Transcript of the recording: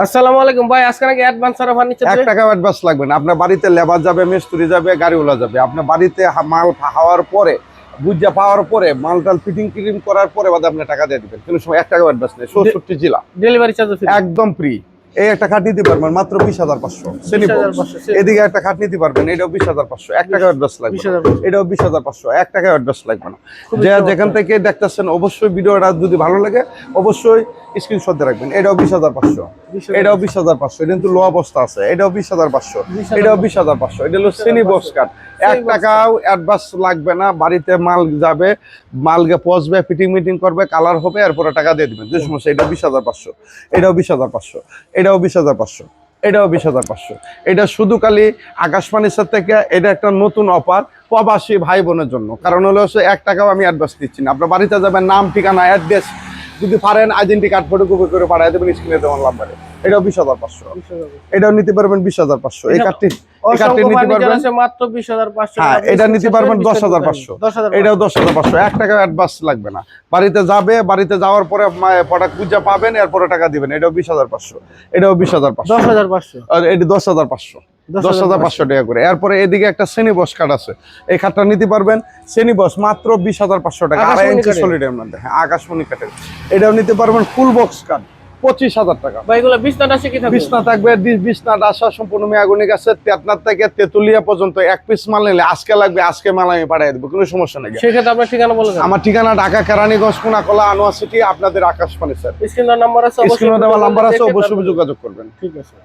আসসালামু আলাইকুম ভাই, আজকে নাকি অ্যাডভান্স আর ফার্নিচার 1 টাকা অ্যাডভান্স লাগবে না। আপনার বাড়িতে লেবার যাবে, মিস্ত্রি যাবে, গাড়িওয়ালা যাবে। আপনার বাড়িতে মাল হাওয়ার পরে, বুঝা পাওয়ার পরে, মালটাল ফিটিং টিটিং করার পরে বাদে আপনি টাকা দিয়ে দিবেন। কোনো সময় 1 টাকা অ্যাডভান্স নেই। 64 জেলা ডেলিভারি চার্জ ফ্রি, একদম ফ্রি। এই একটা খাট নিতে পারবেন মাত্র 20,500 শ্রেণী বক্স। 20,500 এদিকে একটা খাট নিতে পারবেন, এটাও 20,500। 1 টাকা অ্যাডভান্স লাগবে না। 20,500 এটাও 20,500, 1 টাকা অ্যাডভান্স লাগবে না। খুবই যে চমৎকার। যেখান থেকে দেখতেছেন অবশ্যই ভিডিওটা যদি ভালো লাগে অবশ্যই স্ক্রিনশট দিয়ে রাখবেন। এটাও 20,500, এটাও 20,500। এটা কিন্তু লো অবস্থা আছে। এটাও 20,500, এটাও 20,500। এটা হলো শ্রেণী বক্স কাঠ। 1 টাকাও অ্যাডভান্স লাগবে না। বাড়িতে মাল যাবে, মালকে পচবে, ফিটিং মিটিং করবে, কালার হবে, এরপরে টাকা দিয়ে দিবেন। যে সমস্যা। এটা 20,500, এটাও 20,500, এটাও 20,500, এটাও 20,500। এটা শুধু খালি আকাশ ফার্নিচার থেকে এটা একটা নতুন অফার প্রবাসী ভাই বোনের জন্য। কারণ হলো 1 টাকাও আমি অ্যাডভান্স দিচ্ছি না। আপনার বাড়িতে যাবেন, নাম ঠিকানা অ্যাড্রেস যদি পারেন আইডেন্টি কার্ড ফটোকপি করে পাঠিয়ে দেবেন স্ক্রিনে দেওয়ার নাম্বারে। এটাও 20,500, এটাও নিতে পারবেন 20,500। এই কার্ডটি নিতে পারবেন মাত্র 20,500। হ্যাঁ, এটা নিতে পারবেন 10,500, এটাও 10,500। 1 টাকা অ্যাডভান্স লাগবে না। বাড়িতে যাবে, বাড়িতে যাওয়ার পরে প্রোডাক্ট বুঝা পাবেন, এরপরে টাকা দিবেন। এটাও 20,500, এটাও 20,500, 10,500, আর এটি 10,500, 10,500 টাকা করে। এরপরে এদিকে একটা শ্রেণী বস কাঠ আছে, এই খাটটা নিতে পারবেন। শ্রেণী বস মাত্র 20,500 টাকা, 2.5 ইঞ্চি সলিড এর মধ্যে। হ্যাঁ, আকাশমণি কাঠের। এটাও নিতে পারবেন ফুল বক্স কাঠ, 25,000 টাকা। ভাই এগুলো বিছনাটা কি থাকবে? বিছনা থাকবে, বিছনাটা আসা সম্পূর্ণ মেয়াগুনি গাছের, তেতনার থেকে তেতুলিয়া পর্যন্ত 1 পিস মাল নিলে আজকে লাগবে, আজকে মাল আমি পাঠিয়ে দেবো, কোনো সমস্যা নেই। সেক্ষেত্রে আপনার ঠিকানা বলে দেন। আমার ঠিকানা ঢাকা কেরানীগঞ্জ, কোনাকলা, আনোয়ার সিটি। আপনাদের আকাশ ফার্নিচার স্ক্রিন নাম্বার আছে, স্ক্রিনে দেওয়া নাম্বার আছে, অবশ্যই যোগাযোগ করবেন। ঠিক আছে।